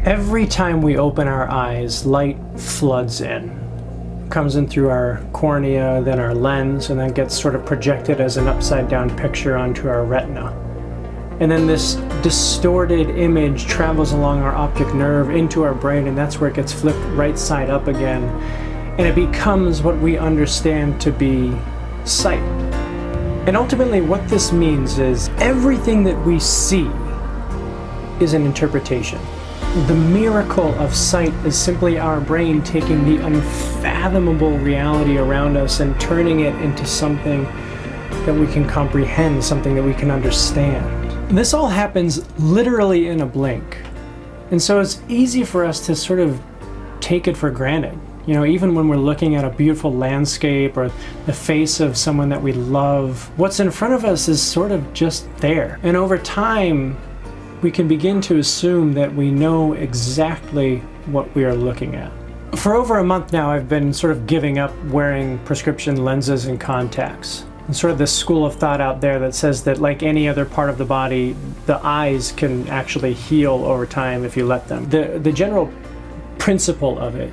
Every time we open our eyes, light floods in. Comes in through our cornea, then our lens, and then gets sort of projected as an upside-down picture onto our retina. And then this distorted image travels along our optic nerve into our brain, and that's where it gets flipped right side up again. And it becomes what we understand to be sight. And ultimately what this means is everything that we see is an interpretation. The miracle of sight is simply our brain taking the unfathomable reality around us and turning it into something that we can comprehend, something that we can understand. And this all happens literally in a blink. And so it's easy for us to sort of take it for granted. You know, even when we're looking at a beautiful landscape or the face of someone that we love, what's in front of us is sort of just there. And over time, we can begin to assume that we know exactly what we are looking at. For over a month now, I've been sort of giving up wearing prescription lenses and contacts. And sort of this school of thought out there that says that like any other part of the body, the eyes can actually heal over time if you let them. The general principle of it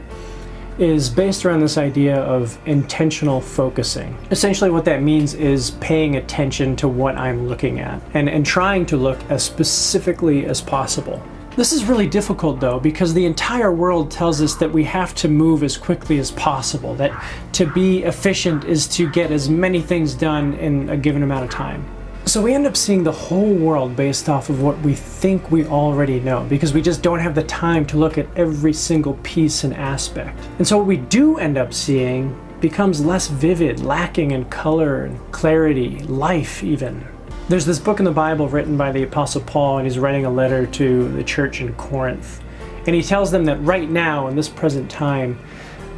is based around this idea of intentional focusing. Essentially what that means is paying attention to what I'm looking at and trying to look as specifically as possible. This is really difficult though, because the entire world tells us that we have to move as quickly as possible, that to be efficient is to get as many things done in a given amount of time. So we end up seeing the whole world based off of what we think we already know, because we just don't have the time to look at every single piece and aspect. And so what we do end up seeing becomes less vivid, lacking in color and clarity, life even. There's this book in the Bible written by the Apostle Paul, and he's writing a letter to the church in Corinth. And he tells them that right now, in this present time,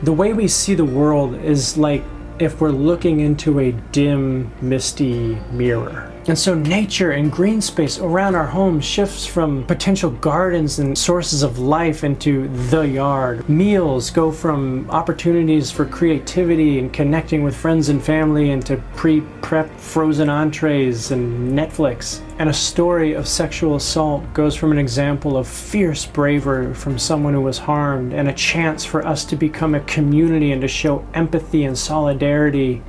the way we see the world is like if we're looking into a dim, misty mirror. And so nature and green space around our home shifts from potential gardens and sources of life into the yard. Meals go from opportunities for creativity and connecting with friends and family into pre-prepped frozen entrees and Netflix. And a story of sexual assault goes from an example of fierce bravery from someone who was harmed and a chance for us to become a community and to show empathy and solidarity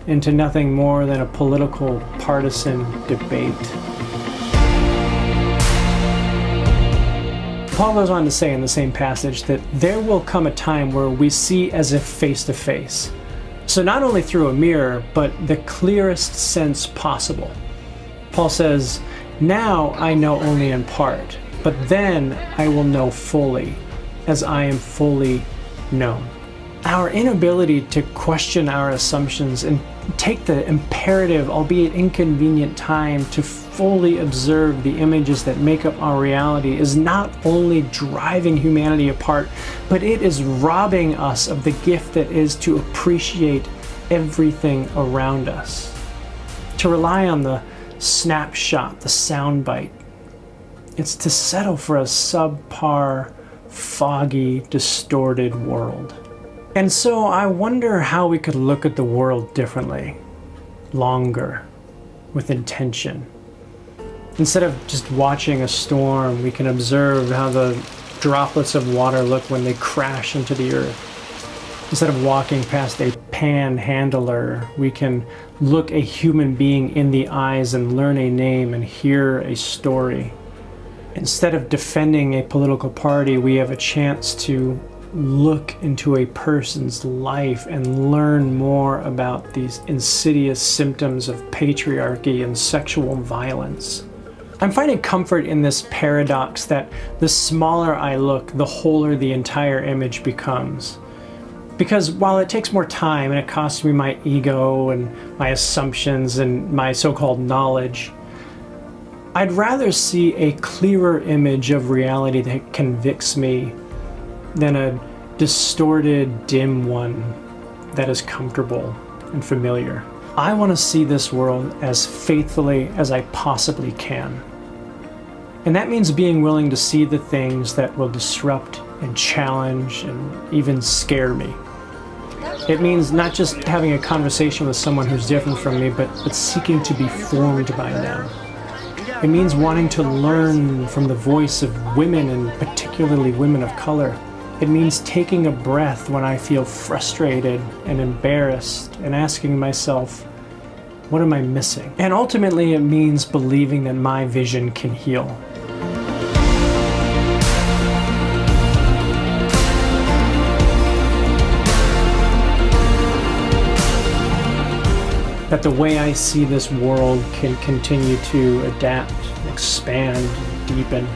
into nothing more than a political partisan debate. Paul goes on to say in the same passage that there will come a time where we see as if face to face. So not only through a mirror, but the clearest sense possible. Paul says, "Now I know only in part, but then I will know fully, as I am fully known." Our inability to question our assumptions and take the imperative, albeit inconvenient time to fully observe the images that make up our reality is not only driving humanity apart, but it is robbing us of the gift that is to appreciate everything around us. To rely on the snapshot, the soundbite, it's to settle for a subpar, foggy, distorted world. And so I wonder how we could look at the world differently, longer, with intention. Instead of just watching a storm, we can observe how the droplets of water look when they crash into the earth. Instead of walking past a panhandler, we can look a human being in the eyes and learn a name and hear a story. Instead of defending a political party, we have a chance to look into a person's life and learn more about these insidious symptoms of patriarchy and sexual violence. I'm finding comfort in this paradox that the smaller I look, the wholer the entire image becomes. Because while it takes more time and it costs me my ego and my assumptions and my so-called knowledge, I'd rather see a clearer image of reality that convicts me than a distorted, dim one that is comfortable and familiar. I want to see this world as faithfully as I possibly can. And that means being willing to see the things that will disrupt and challenge and even scare me. It means not just having a conversation with someone who's different from me, but seeking to be formed by them. It means wanting to learn from the voice of women in particular, particularly women of color. It means taking a breath when I feel frustrated and embarrassed and asking myself, what am I missing? And ultimately it means believing that my vision can heal. That the way I see this world can continue to adapt, expand, deepen.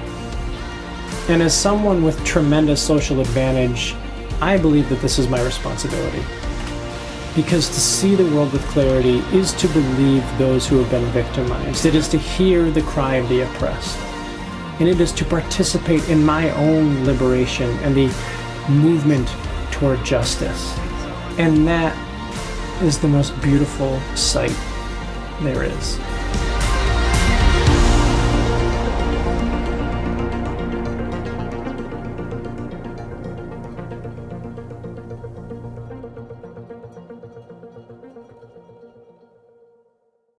And as someone with tremendous social advantage, I believe that this is my responsibility. Because to see the world with clarity is to believe those who have been victimized. It is to hear the cry of the oppressed. And it is to participate in my own liberation and the movement toward justice. And that is the most beautiful sight there is.